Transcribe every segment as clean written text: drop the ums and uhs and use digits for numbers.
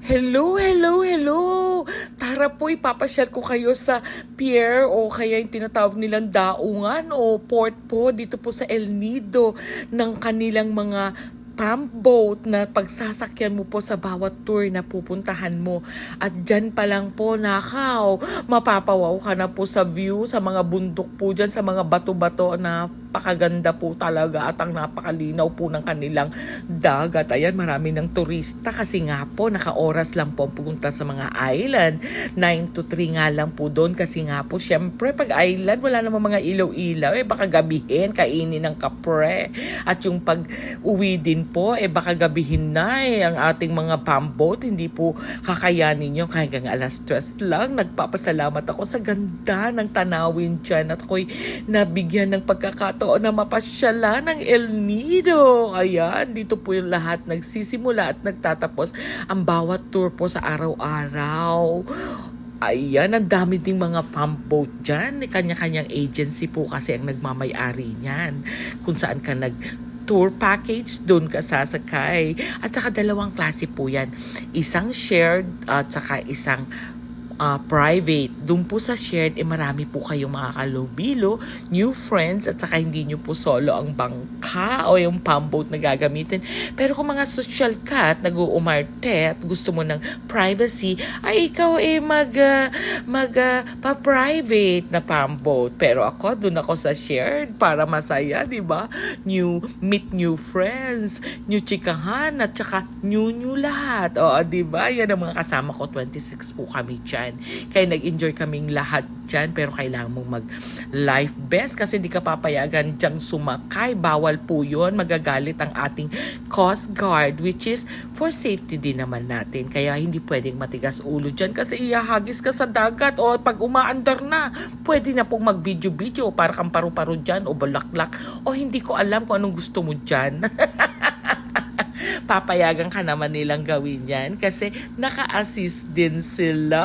Hello, hello, hello! Tara po, ipapasyal ko kayo sa pier o kaya yung tinatawag nilang daungan o port po dito po sa El Nido ng kanilang mga pump boat na pagsasakyan mo po sa bawat tour na pupuntahan mo. At dyan pa lang po, mapapawaw ka na po sa view, sa mga bundok po dyan, sa mga bato-bato na napakaganda po talaga at ang napakalinaw po ng kanilang dagat. Ayan, marami ng turista kasi nga po, naka-oras lang po pupunta sa mga island. 9 to 3 nga lang po doon kasi nga po, syempre, pag island, wala namang mga ilaw-ilaw. Baka gabihin, kainin ng kapre. At yung pag-uwi din po, baka gabihin na ang ating mga pump boat. Hindi po kakayanin yung hanggang alas 3 lang. Nagpapasalamat ako sa ganda ng tanawin dyan at ako'y nabigyan ng pagkakataon na mapasyalan ng El Nido. Ayan, dito po yung lahat nagsisimula at nagtatapos ang bawat tour po sa araw-araw. Ayan, ang dami ding mga pump boat dyan. Kanya-kanyang agency po kasi ang nagmamay-ari niyan. Kung saan ka tour package, doon ka sasakay. At saka dalawang klase po yan. Isang shared at saka isang private. Doon po sa shared, marami po kayong makakalubilo, new friends, at saka hindi nyo po solo ang bangka o yung pump boat na gagamitin. Pero kung mga social ka at nag-uumarte at gusto mo ng privacy, ay ikaw pa-private na pump boat. Pero ako, doon ako sa shared para masaya, di ba? Meet new friends, new chikahan, at saka new lahat. O, di ba? Yan ang mga kasama ko. 26 po kami dyan. Kaya nag-enjoy kaming lahat dyan, pero kailangan mong mag-life vest kasi di ka papayagan dyang sumakay. Bawal po yun. Magagalit ang ating Coast Guard, which is for safety din naman natin. Kaya hindi pwedeng matigas ulo dyan kasi ihahagis ka sa dagat o pag umaandar na, pwede na pong mag-video-video para kang paru-paro dyan o balaklak o hindi ko alam kung anong gusto mo dyan. Papayagan ka naman nilang gawin yan kasi naka-assist din sila.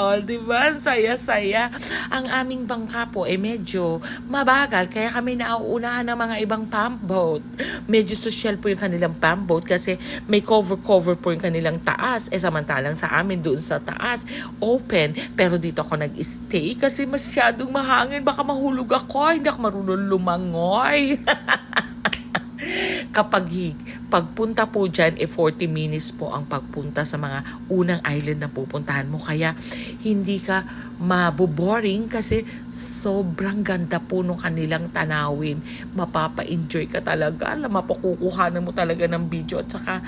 O, diba? Saya-saya. Ang aming bangka po medyo mabagal kaya kami nauunahan ng mga ibang pump boat. Medyo social po yung kanilang pump boat kasi may cover po yung kanilang taas. Samantalang sa amin doon sa taas, open. Pero dito ako nag-stay kasi masyadong mahangin. Baka mahulog ako. Hindi ako marunong lumangoy. Pagpunta po dyan, 40 minutes po ang pagpunta sa mga unang island na pupuntahan mo. Kaya hindi ka maboboring kasi sobrang ganda po nung kanilang tanawin. Mapapa-enjoy ka talaga. Mapakukuhanan mo talaga ng video at saka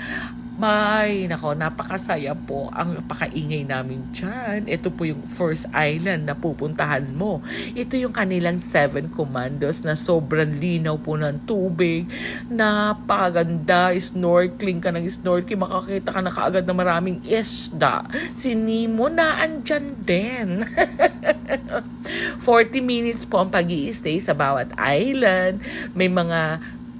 napakasaya po. Ang napakaingay namin dyan. Ito po yung first island na pupuntahan mo. Ito yung kanilang 7 commandos na sobrang linaw po ng tubig. Napakaganda. Snorkeling ka ng snorkeling. Makakita ka na kaagad na maraming isda. Si Nemo na andyan din. 40 minutes po ang pag-i-stay sa bawat island. May mga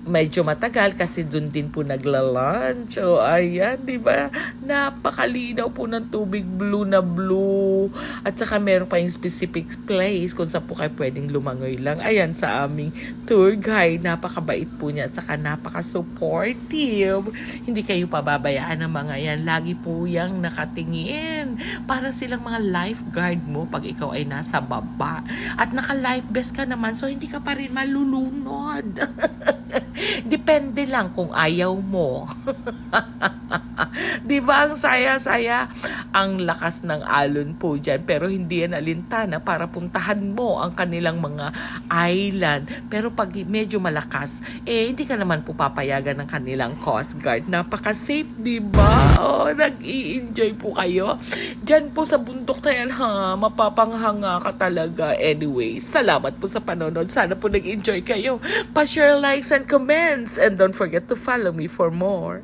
medyo matagal kasi doon din po nagla-lunch. O, ayan, di ba? Napakalinaw po ng tubig, blue na blue. At saka meron pa yung specific place kung saan po kayo pwedeng lumangoy lang. Ayan, sa aming tour guide, napakabait po niya at saka napaka-supportive. Hindi kayo pababayaan ng mga yan. Lagi po yang nakatingin. Para silang mga lifeguard mo pag ikaw ay nasa baba. At naka-life vest ka naman, so hindi ka pa rin malulunod. Depende lang kung ayaw mo. Di ba ang saya-saya? Ang lakas ng alon po dyan. Pero hindi yan alintana para puntahan mo ang kanilang mga island. Pero pag medyo malakas, hindi ka naman po papayagan ng kanilang Coast Guard. Napaka-safe, di ba? Nag-i-enjoy po kayo. Dyan po sa bundok na yan, mapapanghanga ka talaga. Anyway, salamat po sa panonood. Sana po nag-enjoy kayo. Pa-share, likes, and comments. And don't forget to follow me for more.